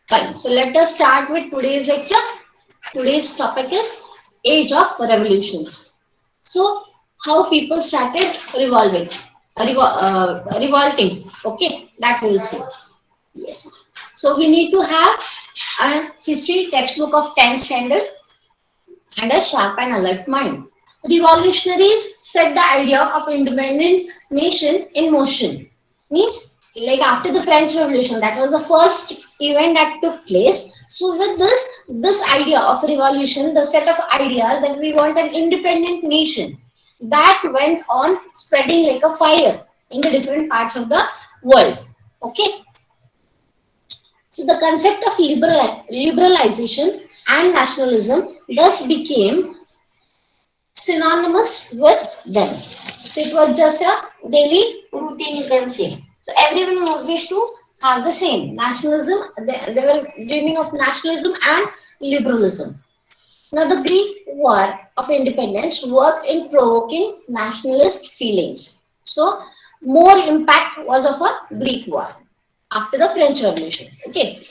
Fine. So let us start with today's lecture. Today's topic is Age of Revolutions. So, how people started revolting. Okay, that we will see. Yes. So we need to have a history textbook of 10th standard and a sharp and alert mind. Revolutionaries set the idea of independent nation in motion. Means like after the French Revolution, that was the first event that took place. So with this idea of revolution, the set of ideas that we want an independent nation, that went on spreading like a fire in the different parts of the world. Okay. So the concept of liberalization and nationalism thus became synonymous with them. So it was just a daily routine, you can say. So everyone wished to have the same nationalism. They were dreaming of nationalism and liberalism. Now the Greek War of Independence worked in provoking nationalist feelings. So more impact was of a Greek War after the French Revolution. Okay,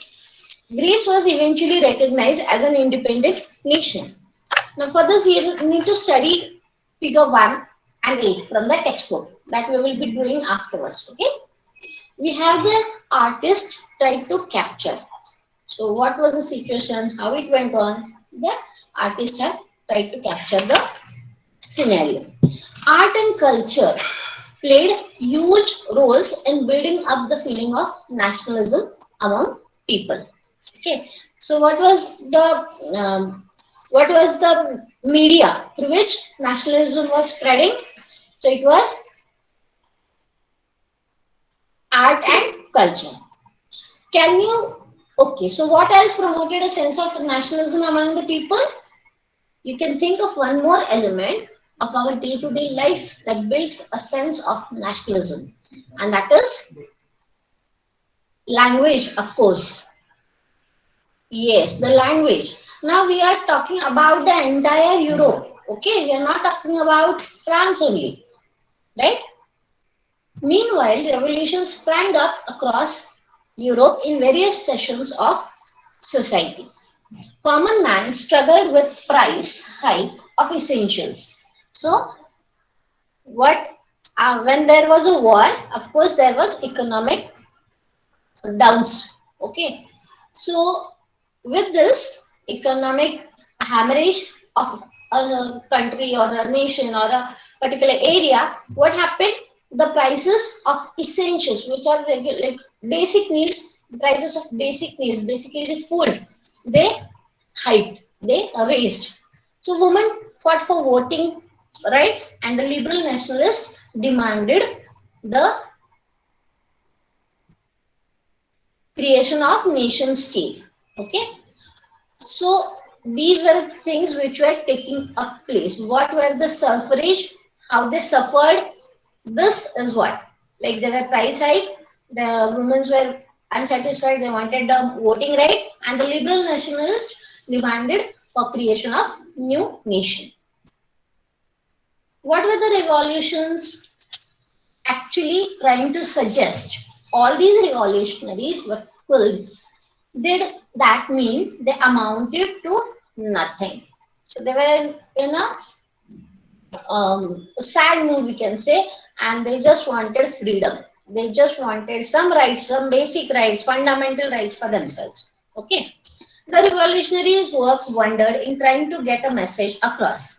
Greece was eventually recognized as an independent nation. Now for this you need to study figure 1 and 8 from the textbook that we will be doing afterwards. Okay. We have the artist tried to capture. So what was the situation, how it went on? The artist have tried to capture the scenario. Art and culture played huge roles in building up the feeling of nationalism among people. Okay, so what was the media through which nationalism was spreading? So it was art and culture. Can you? Okay, so what else promoted a sense of nationalism among the people? You can think of one more element of our day-to-day life that builds a sense of nationalism, and that is language, of course. Yes, the language. Now we are talking about the entire Europe. Okay, we are not talking about France only, right? Meanwhile, revolutions sprang up across Europe in various sections of society. Common man struggled with price hike of essentials. So, what when there was a war, of course, there was economic downs. Okay, so with this economic hemorrhage of a country or a nation or a particular area, what happened? The prices of essentials, which are like basic needs, prices of basic needs, basically food, they hiked, they raised. So women fought for voting rights, and the liberal nationalists demanded the creation of nation state. Okay, so these were things which were taking up place. What were the suffrage? How they suffered? This is what. Like there were price hike, the women were unsatisfied, they wanted the voting right, and the liberal nationalists demanded for creation of new nation. What were the revolutions actually trying to suggest? All these revolutionaries were killed. Did that mean they amounted to nothing? So they were in a sad mood, we can say, and they just wanted freedom. They just wanted some rights, some basic rights, fundamental rights for themselves. Okay. The revolutionaries worked wondered in trying to get a message across.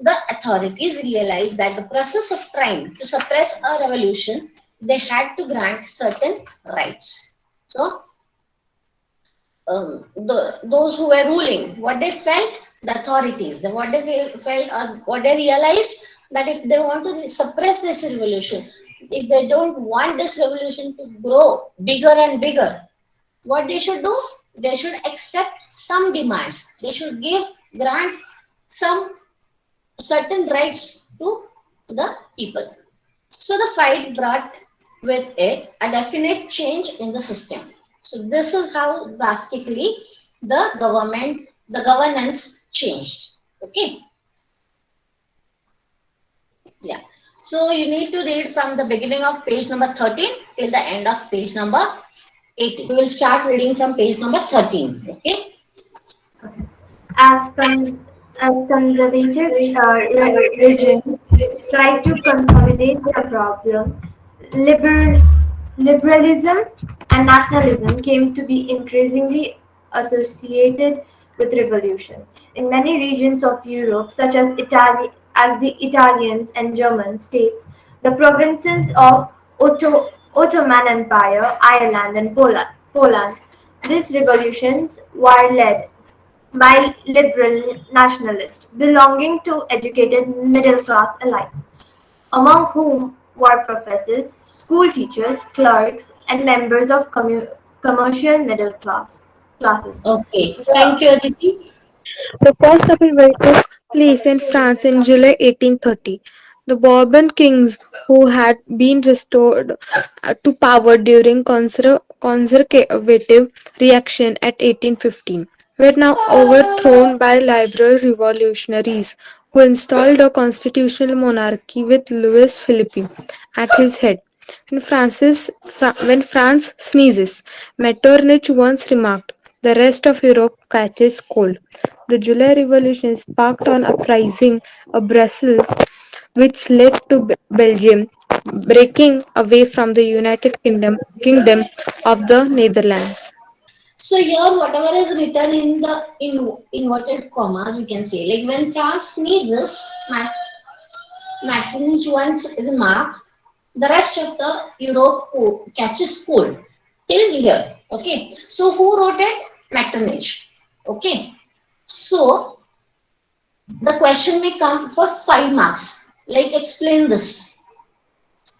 The authorities realized that the process of trying to suppress a revolution, they had to grant certain rights. So those who were ruling, what they felt, the authorities, what they felt, or what they realized, that if they want to suppress this revolution, if they don't want this revolution to grow bigger and bigger, what they should do? They should accept some demands. They should grant some certain rights to the people. So the fight brought with it a definite change in the system. So this is how drastically the governance changed. Okay, yeah. So you need to read from the beginning of page number 13 till the end of page number 18. We will start reading from page number 13. Okay. Okay. As, as conservative regions try to consolidate the problem, liberal, liberalism and nationalism came to be increasingly associated with revolution. In many regions of Europe, such as Italy, as the Italians and German states, the provinces of Ottoman Empire, Ireland, and Poland, these revolutions were led by liberal nationalists belonging to educated middle class elites, among whom were professors, school teachers, clerks, and members of commercial middle classes. Okay. The Thank you, Aditi. The first upheaval took place in France in July 1830. The Bourbon kings, who had been restored to power during conservative reaction at 1815, were now overthrown by liberal revolutionaries who installed a constitutional monarchy with Louis Philippe at his head. When France sneezes, Metternich once remarked, the rest of Europe catches cold. The July Revolution sparked an uprising of Brussels, which led to Belgium breaking away from the Kingdom of the Netherlands. So here, whatever is written in the inverted commas, we can say, like when France sneezes, Metternich once remarked, the rest of the Europe catches cold. Till here, okay. So who wrote it? Metternich. Okay. So the question may come for 5 marks. Like explain this.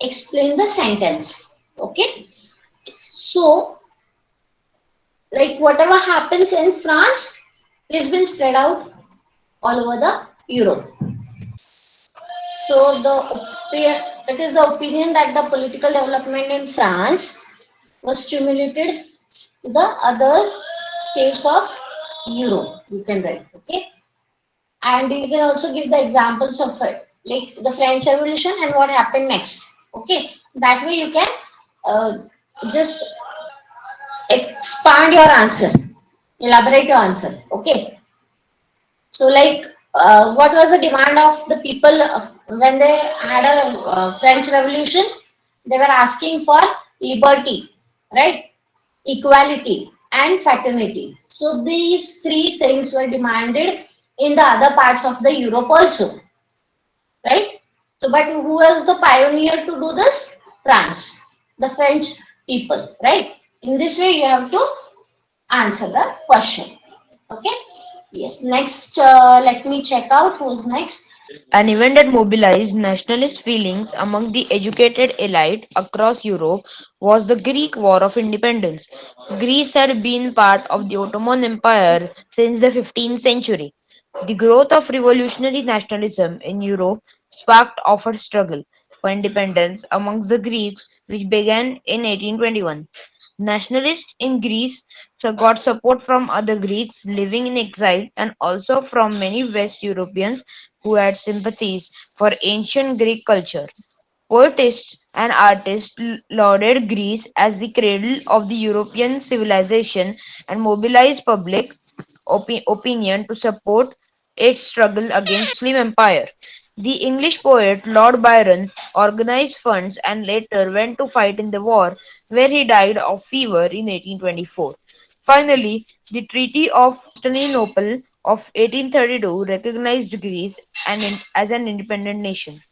Explain the sentence. Okay. So like whatever happens in France has been spread out all over the Europe. So it is the opinion that the political development in France was stimulated the other states of Europe. You can write, okay, and you can also give the examples of it, like the French Revolution and what happened next. Okay, that way you can uh, just expand your answer, elaborate your answer. Okay, so, like, what was the demand of the people when they had a French Revolution? They were asking for liberty, right? Equality and fraternity. So, these three things were demanded in the other parts of the Europe also, right? So, but who was the pioneer to do this? France, the French people, right? In this way, you have to answer the question. Okay. Yes. Next, let me check out who's next. An event that mobilized nationalist feelings among the educated elite across Europe was the Greek War of Independence. Greece had been part of the Ottoman Empire since the 15th century. The growth of revolutionary nationalism in Europe sparked off a struggle for independence amongst the Greeks, which began in 1821. Nationalists in Greece got support from other Greeks living in exile and also from many West Europeans who had sympathies for ancient Greek culture. Poetists and artists lauded Greece as the cradle of the European civilization and mobilized public opinion to support its struggle against Muslim empire. The English poet Lord Byron organized funds and later went to fight in the war, where he died of fever in 1824. Finally, the Treaty of Constantinople of 1832 recognized Greece as an independent nation.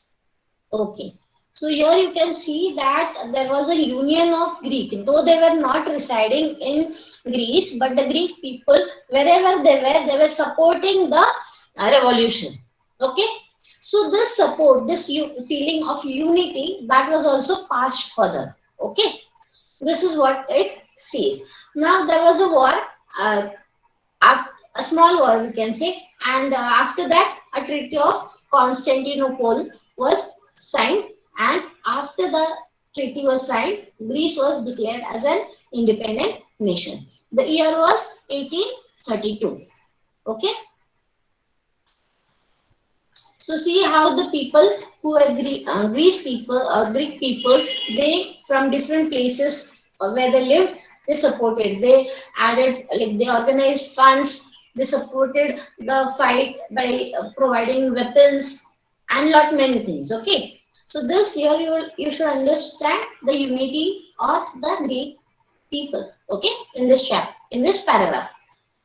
Okay. So here you can see that there was a union of Greek, though they were not residing in Greece, but the Greek people, wherever they were supporting the revolution. Okay. So this support, this feeling of unity, that was also passed further. Okay. This is what it says. Now there was a war, uh, a small war we can say, and after that a treaty of Constantinople was signed, and after the treaty was signed, Greece was declared as an independent nation. The year was 1832. Okay, so see how the people who agree, Greek people, they from different places where they lived, They supported. They added, like they organized funds. They supported the fight by providing weapons and lot many things. Okay. So this here you should understand the unity of the Greek people. Okay, in this chapter, in this paragraph.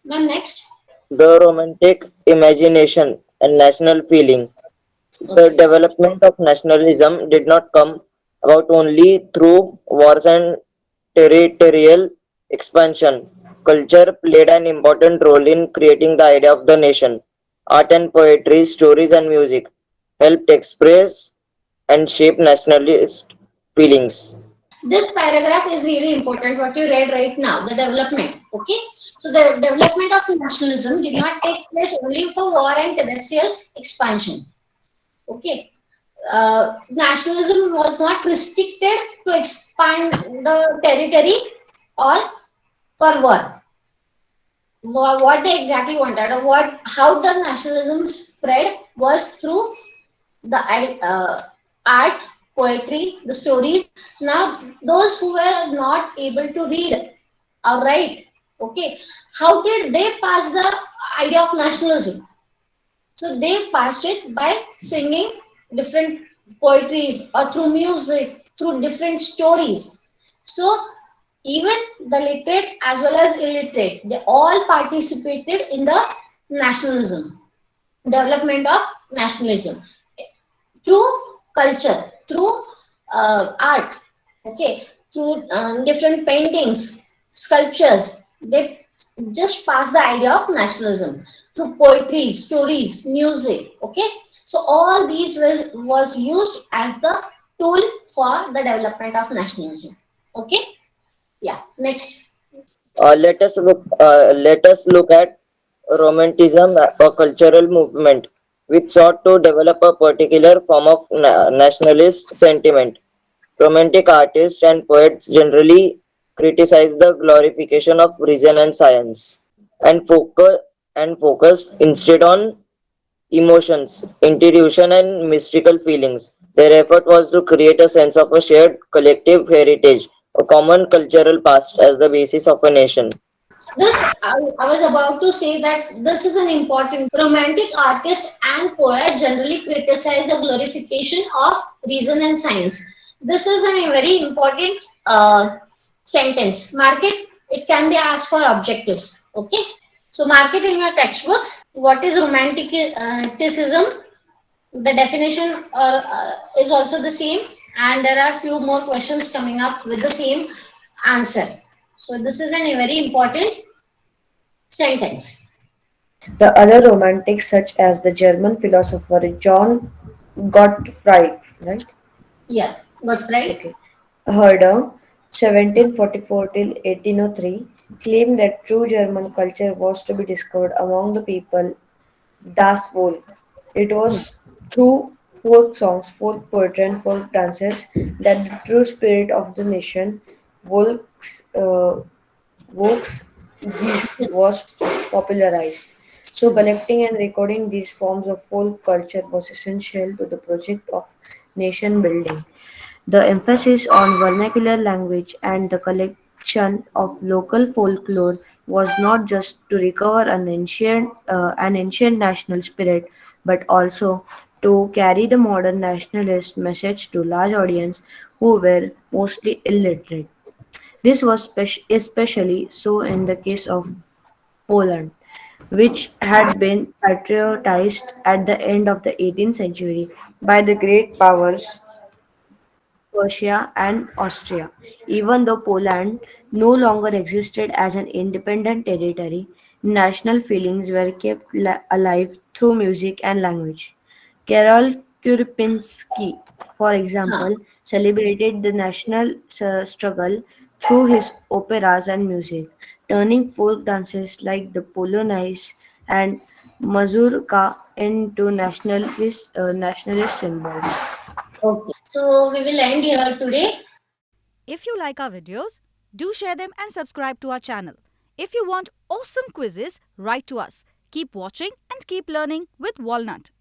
Now next. The romantic imagination and national feeling. The Okay. development of nationalism did not come about only through wars and territorial expansion. Culture played an important role in creating the idea of the nation. Art and poetry, stories and music helped express and shape nationalist feelings. This paragraph is really important, what you read right now, the development. Okay. So the development of nationalism did not take place only for war and terrestrial expansion. Okay. Nationalism was not restricted to expand the territory or for war. What they exactly wanted, or what how the nationalism spread was through the art, poetry, the stories. Now, those who were not able to read or write, okay, how did they pass the idea of nationalism? So they passed it by singing different poetries or through music, through different stories. So even the literate as well as illiterate, they all participated in the nationalism, development of nationalism through culture, through art, okay, through different paintings, sculptures. They just pass the idea of nationalism through poetry, stories, music, okay. So all these was used as the tool for the development of nationalism. Okay, yeah, next. Let us look at Romanticism, a cultural movement which sought to develop a particular form of nationalist sentiment. Romantic artists and poets generally criticize the glorification of reason and science and focused instead on emotions, intuition, and mystical feelings. Their effort was to create a sense of a shared collective heritage, a common cultural past as the basis of a nation. This, I was about to say that this is an important romantic artists and poets generally criticize the glorification of reason and science. This is a very important sentence. Mark it. It can be asked for objectives. Okay. So mark it in your textbooks. What is romanticism? The definition is also the same, and there are few more questions coming up with the same answer. So this is a very important sentence. The other romantics, such as the German philosopher John Gottfried, right? Yeah, got right. Okay. Herder, 1744 till 1803, claimed that true German culture was to be discovered among the people Das Volk. It was through folk songs, folk poetry, and folk dances that the true spirit of the nation, Volks, Volksgeist, Yes. was popularized. So, collecting and recording these forms of folk culture was essential to the project of nation building. The emphasis on vernacular language and the collection of local folklore was not just to recover an ancient national spirit, but also to carry the modern nationalist message to large audience who were mostly illiterate. This was especially so in the case of Poland, which had been patriotized at the end of the 18th century by the great powers Prussia and Austria. Even though Poland no longer existed as an independent territory, national feelings were kept alive through music and language. Karol Kurpinski, for Huh. example, celebrated the national struggle through his operas and music, turning folk dances like the Polonaise and Mazurka into nationalist symbols. Okay. So we will end here today. If you like our videos, do share them and subscribe to our channel. If you want awesome quizzes, write to us. Keep watching and keep learning with Walnut.